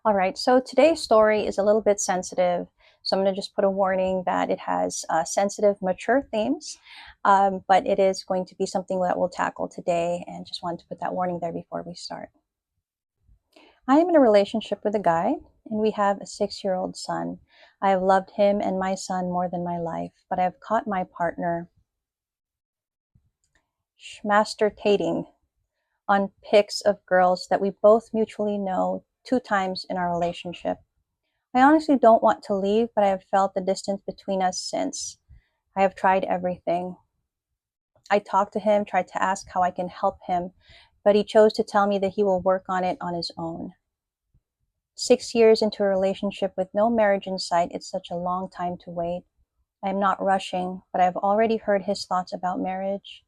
All right, so today's story is a little bit sensitive. So I'm going to just put a warning that it has sensitive, mature themes, but it is going to be something that we'll tackle today, and just wanted to put that warning there before we start. I am in a relationship with a guy, and we have a 6-year-old son. I have loved him and my son more than my life, but I have caught my partner masturbating on pics of girls that we both mutually know 2 times in our relationship. I honestly don't want to leave, but I have felt the distance between us since. I have tried everything. I talked to him, tried to ask how I can help him, but he chose to tell me that he will work on it on his own. 6 years into a relationship with no marriage in sight, it's such a long time to wait. I am not rushing, but I've already heard his thoughts about marriage.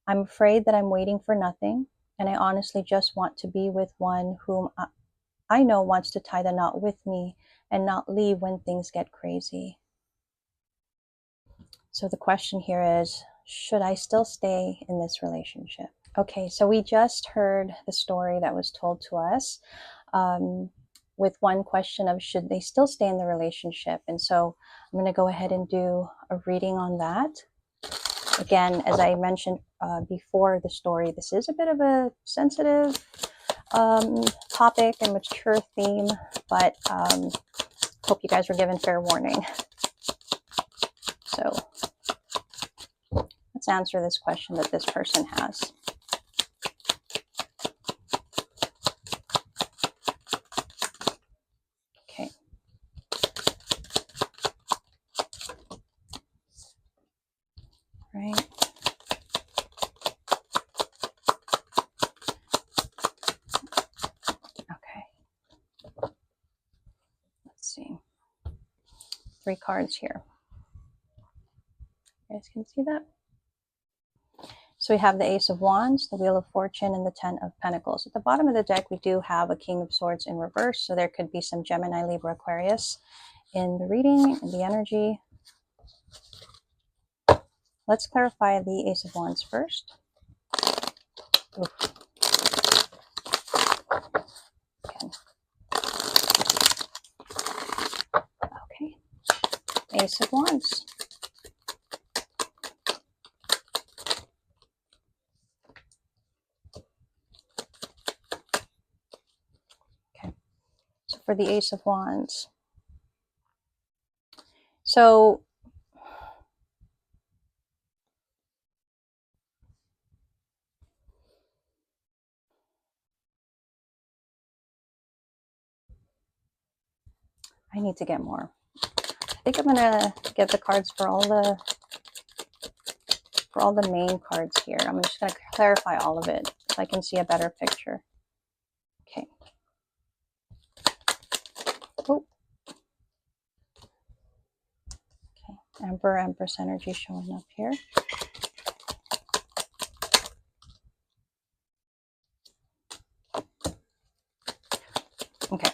I'm afraid that I'm waiting for nothing, and I honestly just want to be with one whom I know wants to tie the knot with me and not leave when things get crazy. So the question here is, should I still stay in this relationship? Okay, so we just heard the story that was told to us with one question of should they still stay in the relationship? And so I'm going to go ahead and do a reading on that. Again, as I mentioned before the story, this is a bit of a sensitive topic and mature theme, but hope you guys were given fair warning. So let's answer this question that this person has. Okay. Right. Okay. Let's see. 3 cards here. You guys can see that? So we have the Ace of Wands, the Wheel of Fortune, and the 10 of Pentacles. At the bottom of the deck, we do have a King of Swords in reverse, so there could be some Gemini, Libra, Aquarius in the reading, in the energy. Let's clarify the Ace of Wands first. Oof. Again. Okay. Ace of Wands. Okay. So for the Ace of Wands. So I need to get more. I think I'm gonna get the cards for all the main cards here. I'm just gonna clarify all of it so I can see a better picture. Okay. Oh. Okay. Emperor, Empress energy showing up here. Okay.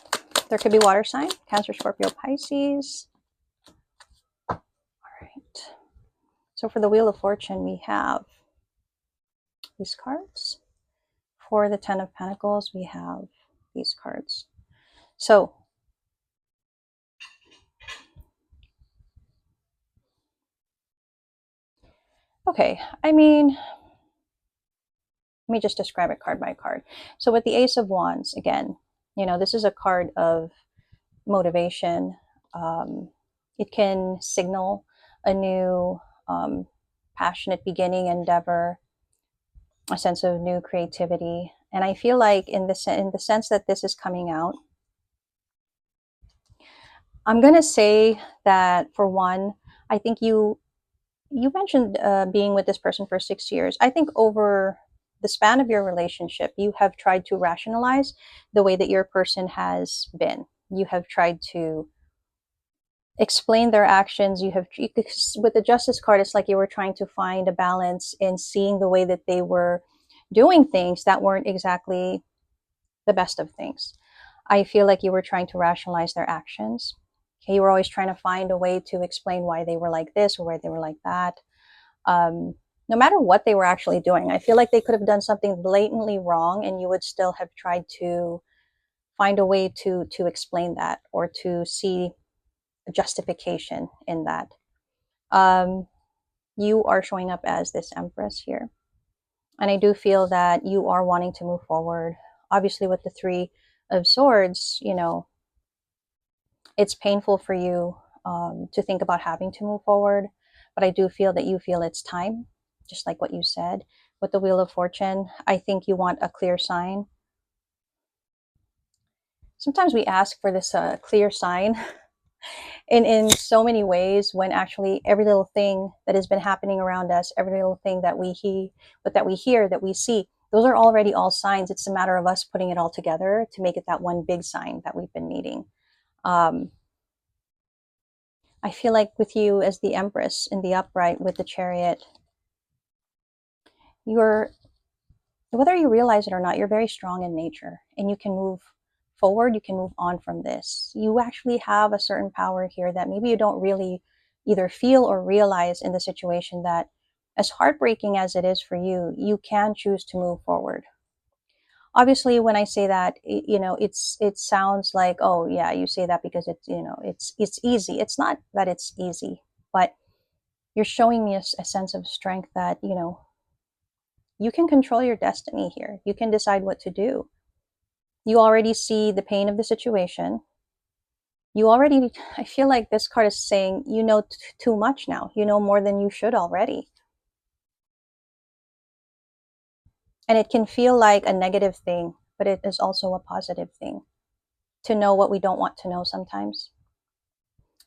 There could be water sign, Cancer, Scorpio, Pisces. All right. So for the Wheel of Fortune, we have these cards. For the 10 of Pentacles, we have these cards. So okay, I mean, let me just describe it card by card. So with the Ace of Wands, again, you know, this is a card of motivation. It can signal a new passionate beginning, endeavor, a sense of new creativity. And I feel like in the sense that this is coming out, I'm going to say that for one, I think you mentioned being with this person for 6 years. I think over the span of your relationship, you have tried to rationalize the way that your person has been. You have tried to explain their actions. With the Justice card, it's like you were trying to find a balance in seeing the way that they were doing things that weren't exactly the best of things. I feel like you were trying to rationalize their actions. Okay, you were always trying to find a way to explain why they were like this or why they were like that. No matter what they were actually doing, I feel like they could have done something blatantly wrong and you would still have tried to find a way to explain that or to see a justification in that. You are showing up as this Empress here. And I do feel that you are wanting to move forward. Obviously, with the Three of Swords, you know, it's painful for you to think about having to move forward. But I do feel that you feel it's time, just like what you said. With the Wheel of Fortune, I think you want a clear sign. Sometimes we ask for this clear sign in so many ways, when actually every little thing that has been happening around us, every little thing that we hear, that we see, those are already all signs. It's a matter of us putting it all together to make it that one big sign that we've been needing. I feel like with you as the Empress in the upright with the Chariot, you're, whether you realize it or not, you're very strong in nature, and you can move forward, you can move on from this. You actually have a certain power here that maybe you don't really either feel or realize in the situation, that as heartbreaking as it is for you, you can choose to move forward. Obviously, when I say that, you know, it sounds like, oh yeah, you say that because it's, you know, it's easy. It's not that it's easy, but you're showing me a sense of strength that, you know, you can control your destiny here. You can decide what to do. You already see the pain of the situation. You already, I feel like this card is saying, you know too much now. You know more than you should already. And it can feel like a negative thing, but it is also a positive thing to know what we don't want to know sometimes.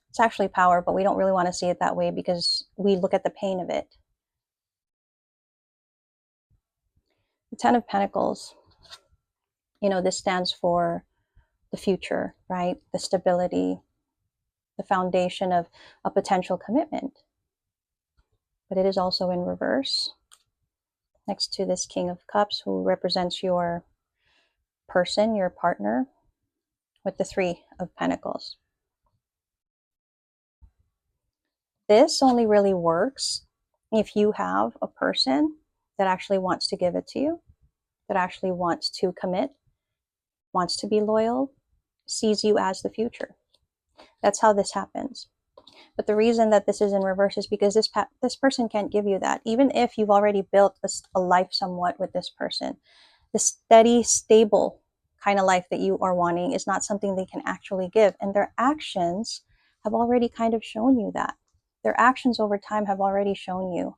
It's actually power, but we don't really want to see it that way because we look at the pain of it. The Ten of Pentacles, you know, this stands for the future, right? The stability, the foundation of a potential commitment. But it is also in reverse, next to this King of Cups, who represents your person, your partner, with the Three of Pentacles. This only really works if you have a person that actually wants to give it to you, that actually wants to commit, wants to be loyal, sees you as the future. That's how this happens. But the reason that this is in reverse is because this person can't give you that. Even if you've already built a life somewhat with this person, the steady, stable kind of life that you are wanting is not something they can actually give. And their actions have already kind of shown you that. Their actions over time have already shown you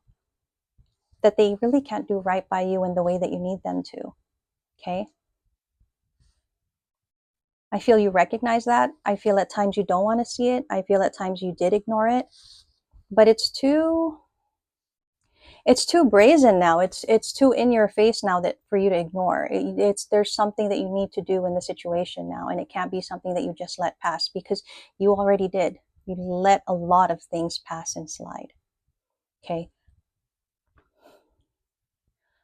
that they really can't do right by you in the way that you need them to. Okay? I feel you recognize that. I feel at times you don't want to see it. I feel at times you did ignore it. But it's too brazen now. It's too in your face now that for you to ignore. There's something that you need to do in the situation now, and it can't be something that you just let pass, because you already did. You let a lot of things pass and slide. Okay.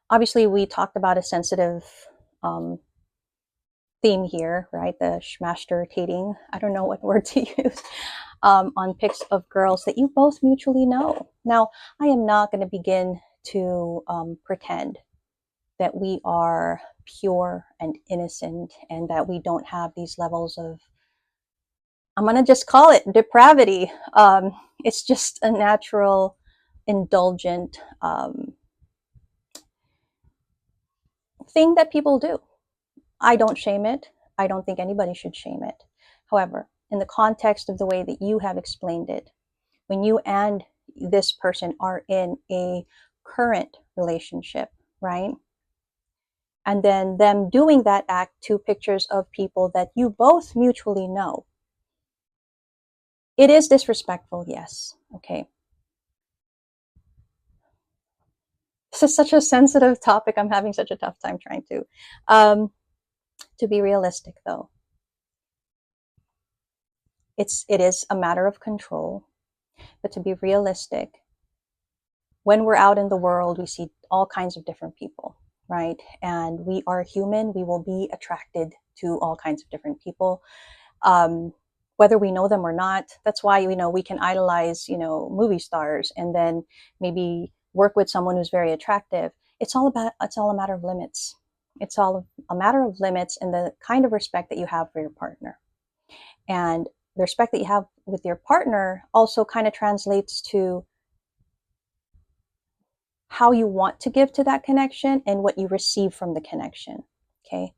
Obviously, we talked about a sensitive theme here, right? The schmastertating. I don't know what word to use. On pics of girls that you both mutually know. Now, I am not going to begin to pretend that we are pure and innocent and that we don't have these levels of, I'm going to just call it depravity. It's just a natural, indulgent thing that people do. I don't shame it. I don't think anybody should shame it. However, in the context of the way that you have explained it, when you and this person are in a current relationship, right? And then them doing that act to pictures of people that you both mutually know. It is disrespectful, yes. Okay. This is such a sensitive topic. I'm having such a tough time trying to be realistic, though. It is a matter of control, but to be realistic, when we're out in the world, we see all kinds of different people, right? And we are human. We will be attracted to all kinds of different people, whether we know them or not. That's why, you know, we can idolize, you know, movie stars and then maybe work with someone who's very attractive. It's all a matter of limits. It's all a matter of limits and the kind of respect that you have for your partner. And the respect that you have with your partner also kind of translates to how you want to give to that connection and what you receive from the connection. Okay.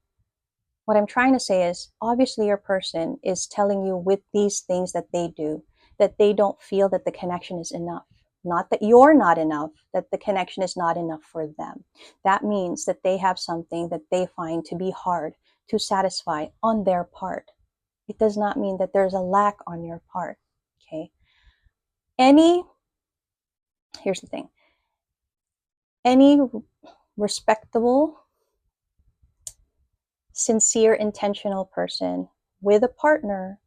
What I'm trying to say is obviously your person is telling you with these things that they do that they don't feel that the connection is enough. Not that you're not enough, that the connection is not enough for them. That means that they have something that they find to be hard to satisfy on their part. It does not mean that there's a lack on your part. Okay. Here's the thing. Any respectable, sincere, intentional person with a partner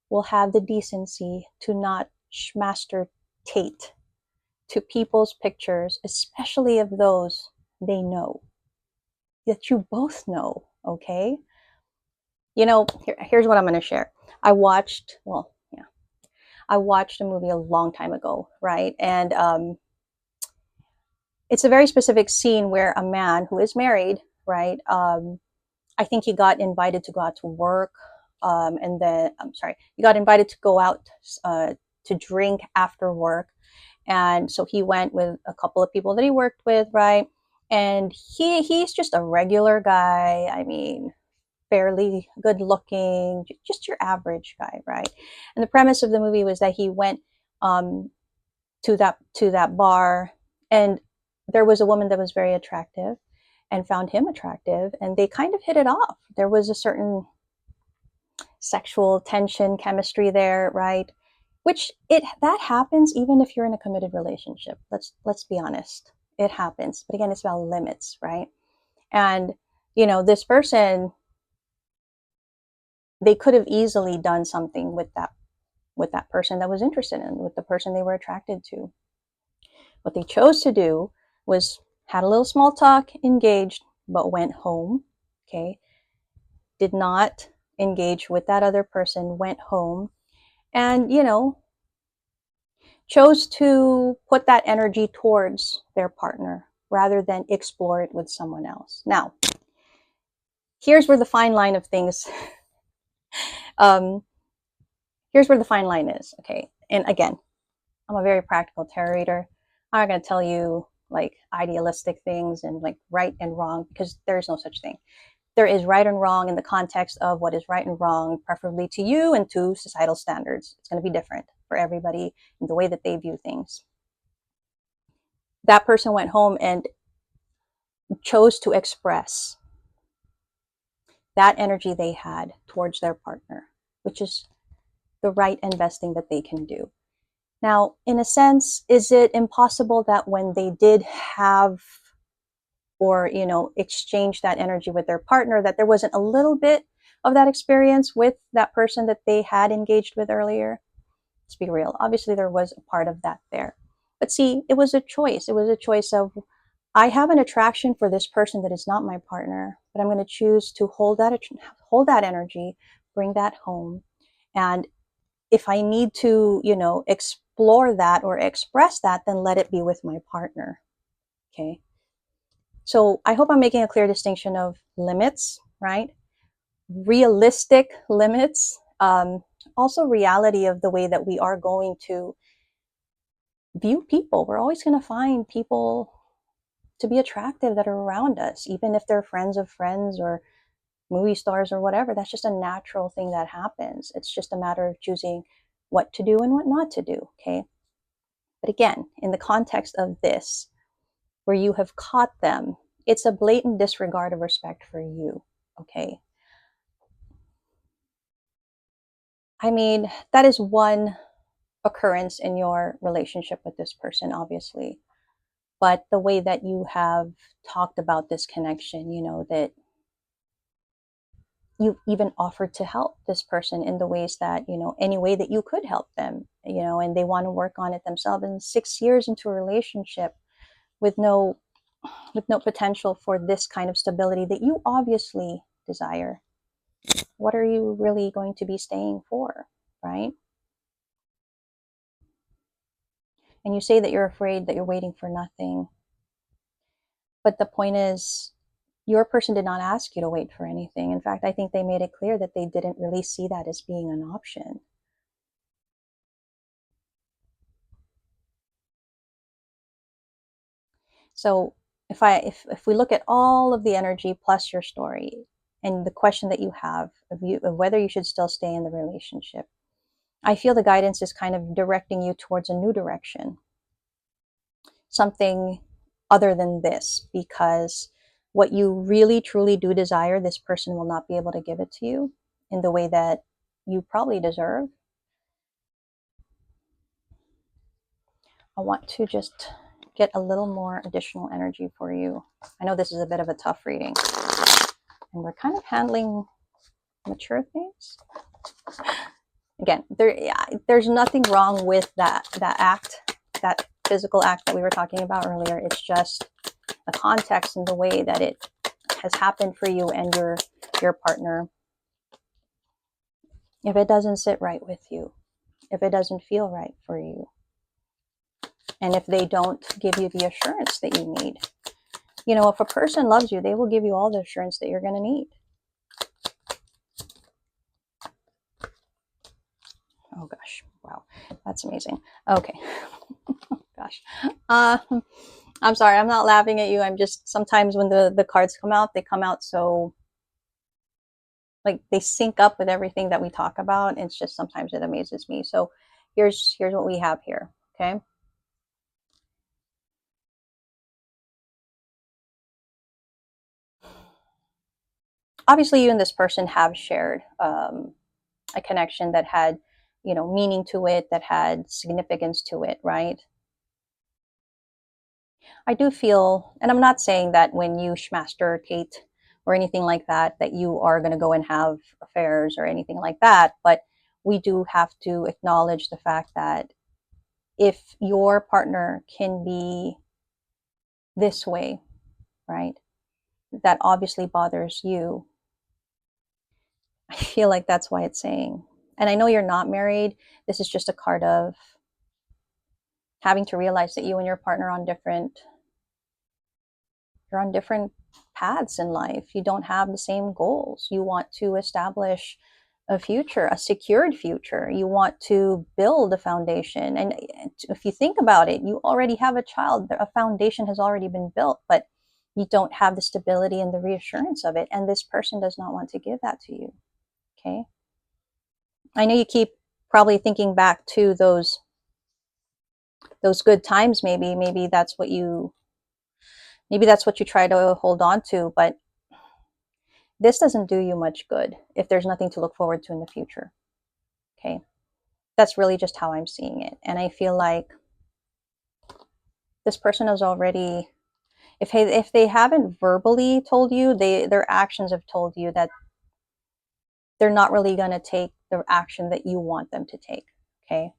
will have the decency to not schmastertate to people's pictures, especially of those they know, that you both know, okay? You know, here's what I'm going to share. I watched a movie a long time ago, right? And it's a very specific scene where a man who is married, right? I think he got invited to go out to work, and then I'm sorry, he got invited to go out to drink after work, and so he went with a couple of people that he worked with, right? And he's just a regular guy. I mean, fairly good looking, just your average guy, right? And the premise of the movie was that he went um, to that bar, and there was a woman that was very attractive and found him attractive, and they kind of hit it off. There was a certain sexual tension, chemistry there, right? Which it that happens even if you're in a committed relationship. Let's be honest. It happens. But again, it's about limits, right? And this person, they could have easily done something with that person that was interested in, with the person they were attracted to. What they chose to do was had a little small talk, engaged, but went home. Okay. Did not engage with that other person, went home, and chose to put that energy towards their partner rather than explore it with someone else. Now, here's where the fine line of things, um, here's where the fine line is, okay? And again, I'm a very practical tarot reader. I'm not going to tell you like idealistic things and like right and wrong, because there's no such thing. There is right and wrong in the context of what is right and wrong, preferably to you and to societal standards. It's going to be different for everybody in the way that they view things. That person went home and chose to express that energy they had towards their partner, which is the right investing that they can do. Now, in a sense, is it impossible that when they did have or, exchange that energy with their partner, that there wasn't a little bit of that experience with that person that they had engaged with earlier? Let's be real. Obviously, there was a part of that there. But see, it was a choice. It was a choice of, I have an attraction for this person that is not my partner, but I'm going to choose to hold that energy, bring that home. And if I need to, explore that or express that, then let it be with my partner. Okay. So I hope I'm making a clear distinction of limits, right? Realistic limits, also reality of the way that we are going to view people. We're always going to find people to be attractive that are around us, even if they're friends of friends or movie stars or whatever. That's just a natural thing that happens. It's just a matter of choosing what to do and what not to do. Okay. But again, in the context of this, where you have caught them, it's a blatant disregard of respect for you. Okay. I mean, that is one occurrence in your relationship with this person, obviously. But the way that you have talked about this connection, that you even offered to help this person in the ways that, any way that you could help them, and they want to work on it themselves. And 6 years into a relationship with no potential for this kind of stability that you obviously desire, what are you really going to be staying for, right? And you say that you're afraid, that you're waiting for nothing. But the point is, your person did not ask you to wait for anything. In fact, I think they made it clear that they didn't really see that as being an option. So if we look at all of the energy plus your story and the question that you have of whether you should still stay in the relationship, I feel the guidance is kind of directing you towards a new direction, something other than this, because what you really truly do desire, this person will not be able to give it to you in the way that you probably deserve. I want to just get a little more additional energy for you. I know this is a bit of a tough reading, and we're kind of handling mature things. Again, there's nothing wrong with that act, that physical act that we were talking about earlier. It's just the context and the way that it has happened for you and your partner. If it doesn't sit right with you, if it doesn't feel right for you, and if they don't give you the assurance that you need, if a person loves you, they will give you all the assurance that you're going to need. Oh gosh, wow, that's amazing. Okay. Gosh, I'm sorry, I'm not laughing at you. I'm just, sometimes when the cards come out, they come out so, like, they sync up with everything that we talk about. It's just, sometimes it amazes me. So here's what we have here. Okay. Obviously, you and this person have shared a connection that had, meaning to it, that had significance to it, right? I do feel, and I'm not saying that when you schmastercate or anything like that, that you are going to go and have affairs or anything like that, but we do have to acknowledge the fact that if your partner can be this way, right, that obviously bothers you. I feel like that's why it's saying, and I know you're not married, this is just a card of having to realize that you and your partner are on different paths in life. You don't have the same goals. You want to establish a future, a secured future. You want to build a foundation. And if you think about it, you already have a child. A foundation has already been built, but you don't have the stability and the reassurance of it. And this person does not want to give that to you. Okay. I know you keep probably thinking back to those good times. Maybe that's what you try to hold on to, but this doesn't do you much good if there's nothing to look forward to in the future. Okay. That's really just how I'm seeing it. And I feel like this person has already, if they haven't verbally told you, their actions have told you that they're not really going to take the action that you want them to take. Okay.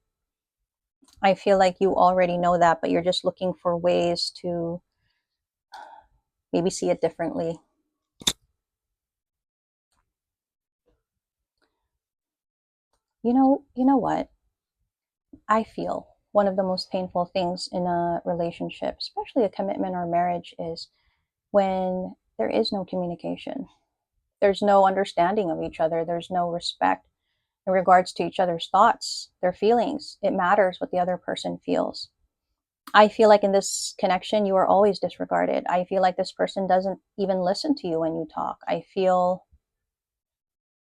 I feel like you already know that, but you're just looking for ways to maybe see it differently. You know what? I feel one of the most painful things in a relationship, especially a commitment or marriage, is when there is no communication. There's no understanding of each other. There's no respect in regards to each other's thoughts, their feelings. It matters what the other person feels. I feel like in this connection, you are always disregarded. I feel like this person doesn't even listen to you when you talk.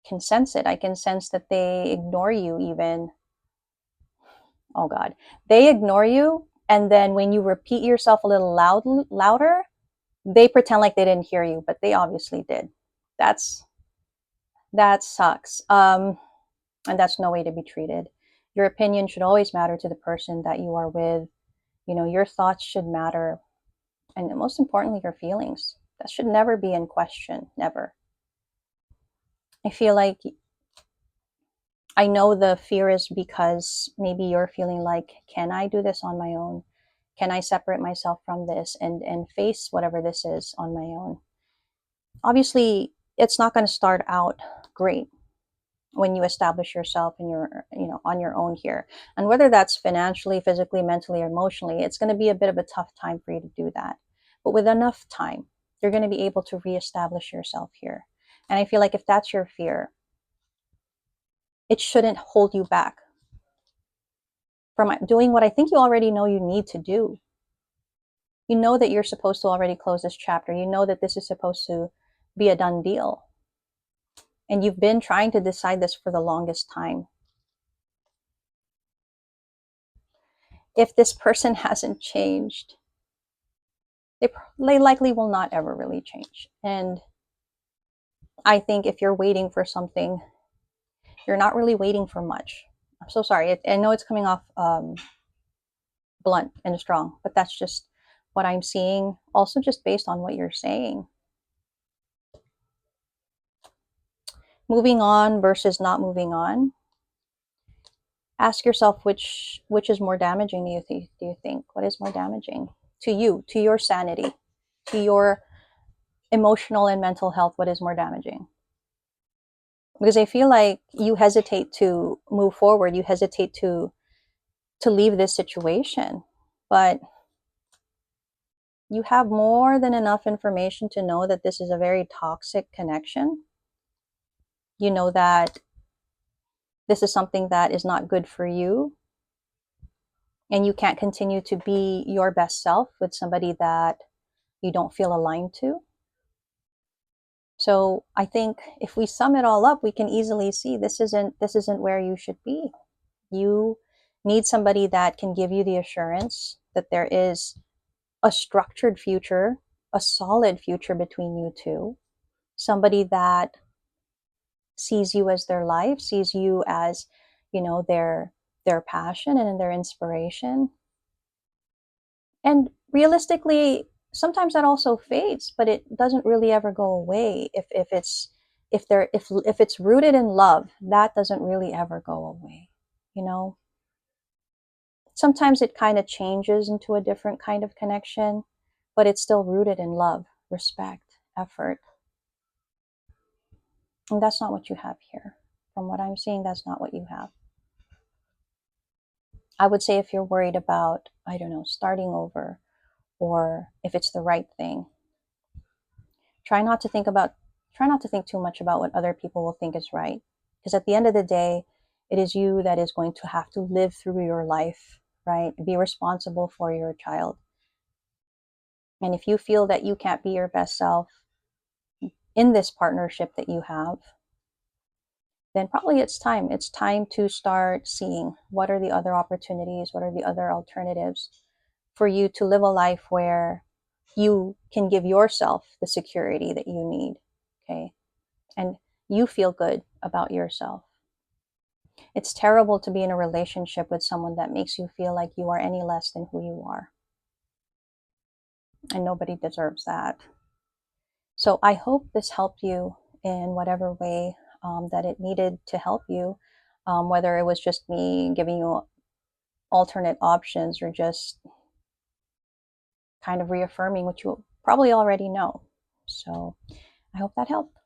Can sense it. I can sense that they ignore you even. Oh God, they ignore you. And then when you repeat yourself a little louder, they pretend like they didn't hear you, but they obviously did. That sucks. And that's no way to be treated. Your opinion should always matter to the person that you are with. Your thoughts should matter. And most importantly, your feelings. That should never be in question. Never. I feel like, I know the fear is because maybe you're feeling like, can I do this on my own? Can I separate myself from this and face whatever this is on my own? Obviously, it's not going to start out great when you establish yourself and you're, on your own here. And whether that's financially, physically, mentally, or emotionally, it's going to be a bit of a tough time for you to do that. But with enough time, You're going to be able to reestablish yourself here. And I feel like if that's your fear, it shouldn't hold you back from doing what I think you already know you need to do. You know that you're supposed to already close this chapter. You know that this is supposed to be a done deal. And you've been trying to decide this for the longest time. If this person hasn't changed, they likely will not ever really change. And I think if you're waiting for something, you're not really waiting for much. I'm so sorry. I know it's coming off blunt and strong, but that's just what I'm seeing. Also, just based on what you're saying. Moving on versus not moving on. Ask yourself which is more damaging. Do you think? What is more damaging to you, to your sanity, to your emotional and mental health? What is more damaging? Because I feel like you hesitate to move forward. You hesitate to leave this situation, but you have more than enough information to know that this is a very toxic connection. You know that this is something that is not good for you, and you can't continue to be your best self with somebody that you don't feel aligned to. So I think if we sum it all up, we can easily see this isn't where you should be. You need somebody that can give you the assurance that there is a structured future, a solid future between you two. Somebody that sees you as their life, sees you as, their passion and their inspiration. And realistically, sometimes that also fades, but it doesn't really ever go away. If it's rooted in love, that doesn't really ever go away. Sometimes it kind of changes into a different kind of connection, but it's still rooted in love, respect, effort. And that's not what you have here. From what I'm seeing, that's not what you have. I would say if you're worried about, I don't know, starting over, or if it's the right thing, try not to think too much about what other people will think is right. Because at the end of the day, it is you that is going to have to live through your life, right? Be responsible for your child. And if you feel that you can't be your best self in this partnership that you have, then probably it's time. It's time to start seeing what are the other opportunities, what are the other alternatives for you to live a life where you can give yourself the security that you need, okay? And you feel good about yourself. It's terrible to be in a relationship with someone that makes you feel like you are any less than who you are. And nobody deserves that. So I hope this helped you in whatever way that it needed to help you, whether it was just me giving you alternate options or just kind of reaffirming what you probably already know. So I hope that helped.